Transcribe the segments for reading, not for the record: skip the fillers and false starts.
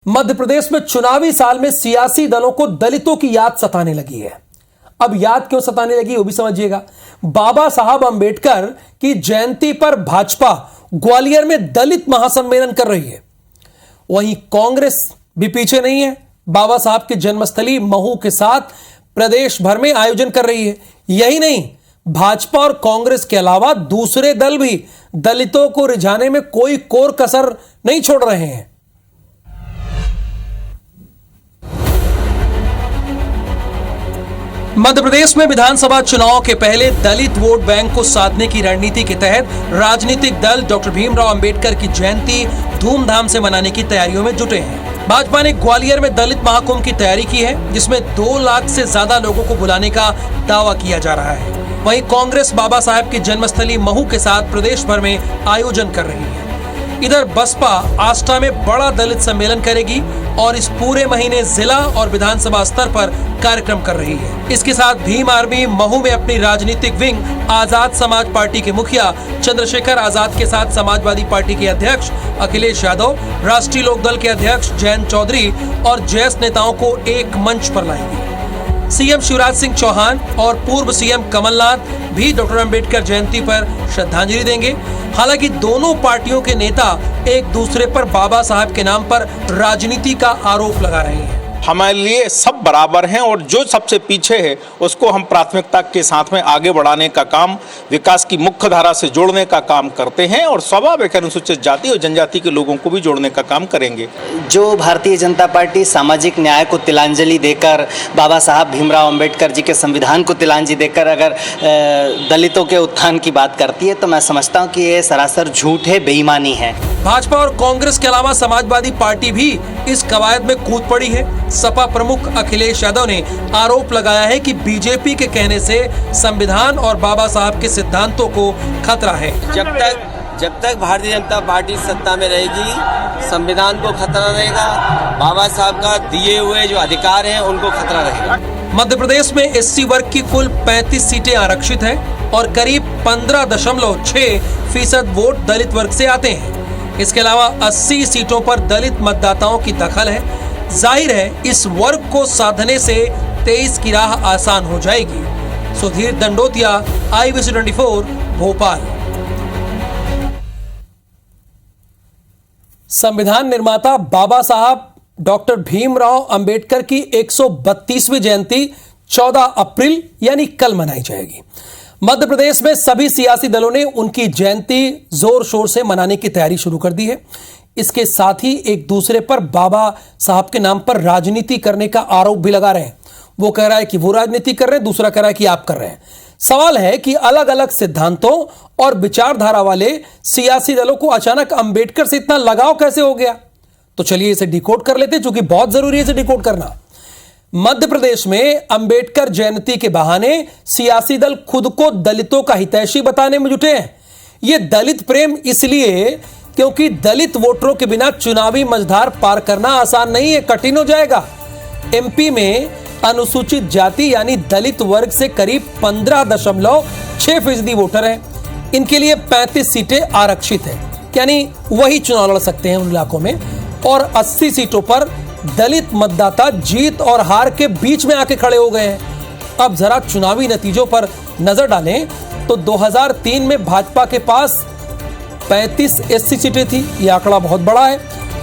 मध्य प्रदेश में चुनावी साल में सियासी दलों को दलितों की याद सताने लगी है। अब याद क्यों सताने लगी वो भी समझिएगा। बाबा साहब अंबेडकर की जयंती पर भाजपा ग्वालियर में दलित महासम्मेलन कर रही है। वहीं कांग्रेस भी पीछे नहीं है, बाबा साहब की जन्मस्थली महू के साथ प्रदेश भर में आयोजन कर रही है। यही नहीं, भाजपा और कांग्रेस के अलावा दूसरे दल भी दलितों को रिझाने में कोई कोर कसर नहीं छोड़ रहे हैं। मध्य प्रदेश में विधानसभा चुनाव के पहले दलित वोट बैंक को साधने की रणनीति के तहत राजनीतिक दल डॉक्टर भीमराव अंबेडकर की जयंती धूमधाम से मनाने की तैयारियों में जुटे हैं। भाजपा ने ग्वालियर में दलित महाकुंभ की तैयारी की है, जिसमें 2 लाख से ज्यादा लोगों को बुलाने का दावा किया जा रहा है। वहीं कांग्रेस बाबा साहब की जन्मस्थली महू के साथ प्रदेश भर में आयोजन कर रही है। इधर बसपा आष्टा में बड़ा दलित सम्मेलन करेगी और इस पूरे महीने जिला और विधानसभा स्तर पर कार्यक्रम कर रही है। इसके साथ भीम आर्मी महू में अपनी राजनीतिक विंग आजाद समाज पार्टी के मुखिया चंद्रशेखर आजाद के साथ समाजवादी पार्टी के अध्यक्ष अखिलेश यादव, राष्ट्रीय लोकदल के अध्यक्ष जयंत चौधरी और जैस नेताओं को एक मंच पर लाएंगे। सीएम शिवराज सिंह चौहान और पूर्व सीएम कमलनाथ भी डॉक्टर अंबेडकर जयंती पर श्रद्धांजलि देंगे। हालांकि दोनों पार्टियों के नेता एक दूसरे पर बाबा साहब के नाम पर राजनीति का आरोप लगा रहे हैं। हमारे लिए सब बराबर हैं और जो सबसे पीछे है उसको हम प्राथमिकता के साथ में आगे बढ़ाने का काम, विकास की मुख्य धारा से जोड़ने का काम करते हैं और स्वाभाविक अनुसूचित जाति और जनजाति के लोगों को भी जोड़ने का काम करेंगे। जो भारतीय जनता पार्टी सामाजिक न्याय को तिलांजलि देकर, बाबा साहब भीमराव अंबेडकर जी के संविधान को तिलांजलि देकर अगर दलितों के उत्थान की बात करती है तो मैं समझता हूँ कि ये सरासर झूठ है, बेईमानी है। भाजपा और कांग्रेस के अलावा समाजवादी पार्टी भी इस कवायद में कूद पड़ी है। सपा प्रमुख अखिलेश यादव ने आरोप लगाया है कि बीजेपी के कहने से संविधान और बाबा साहब के सिद्धांतों को खतरा है। जब तक भारतीय जनता पार्टी सत्ता में रहेगी, संविधान को खतरा रहेगा, बाबा साहब का दिए हुए जो अधिकार हैं उनको खतरा रहेगा। मध्य प्रदेश में एससी वर्ग की कुल 35 सीटें आरक्षित हैं और करीब 15.6% वोट दलित वर्ग से आते हैं। इसके अलावा 80 सीटों पर दलित मतदाताओं की दखल है। जाहिर है इस वर्ग को साधने से 23 की राह आसान हो जाएगी। सुधीर दंडोतिया, IBC 24, भोपाल। संविधान निर्माता बाबा साहब डॉक्टर भीमराव अंबेडकर की 132वीं जयंती 14 अप्रैल यानी कल मनाई जाएगी। मध्य प्रदेश में सभी सियासी दलों ने उनकी जयंती जोर शोर से मनाने की तैयारी शुरू कर दी है। इसके साथ ही एक दूसरे पर बाबा साहब के नाम पर राजनीति करने का आरोप भी लगा रहे हैं। वो कह रहा है कि वो राजनीति कर रहे हैं, दूसरा कह रहा है कि आप कर रहे हैं। सवाल है कि अलग अलग सिद्धांतों और विचारधारा वाले सियासी दलों को अचानक अंबेडकर से इतना लगाव कैसे हो गया? तो चलिए इसे डिकोड कर लेते हैं, क्योंकि बहुत जरूरी है इसे डिकोड करना। मध्य प्रदेश में अंबेडकर जयंती के बहाने सियासी दल खुद को दलितों का हितैषी बताने में जुटे हैं। यह दलित प्रेम इसलिए क्योंकि दलित वोटरों के बिना चुनावी मझधार पार करना आसान नहीं है, कठिन हो जाएगा। एमपी में अनुसूचित जाति यानी दलित वर्ग से करीब 15.6% वोटर हैं। इनके लिए 35 सीटें आरक्षित हैं, यानी वही चुनाव लड़ सकते हैं उन इलाकों में। और 80 सीटों पर दलित मतदाता जीत और हार के बीच में आके खड़े हो गए हैं। अब जरा चुनावी नतीजों पर नजर डालें तो 2003 में भाजपा के पास 35 एससी सीटें थी, यह आंकड़ा बहुत बड़ा है,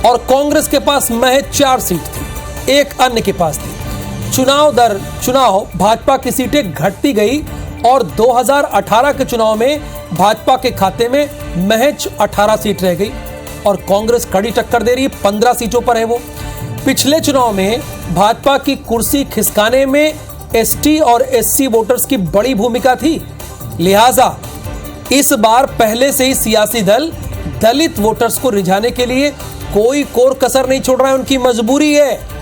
और कांग्रेस के पास महज 4 सीट थी, एक अन्य के पास थी। चुनाव दर चुनाव भाजपा की सीटें घटती गई और 2018 के चुनाव में भाजपा के खाते में महज 18 सीट रह गई और कांग्रेस कड़ी टक्कर दे रही है, 15 सीटों पर है वो। पिछले चुनाव में भाजपा की कुर्सी खिसकाने में एसटी और एससी वोटर्स की बड़ी भूमिका थी, लिहाजा इस बार पहले से ही सियासी दल दलित वोटर्स को रिझाने के लिए कोई कोर कसर नहीं छोड़ रहा है, उनकी मजबूरी है।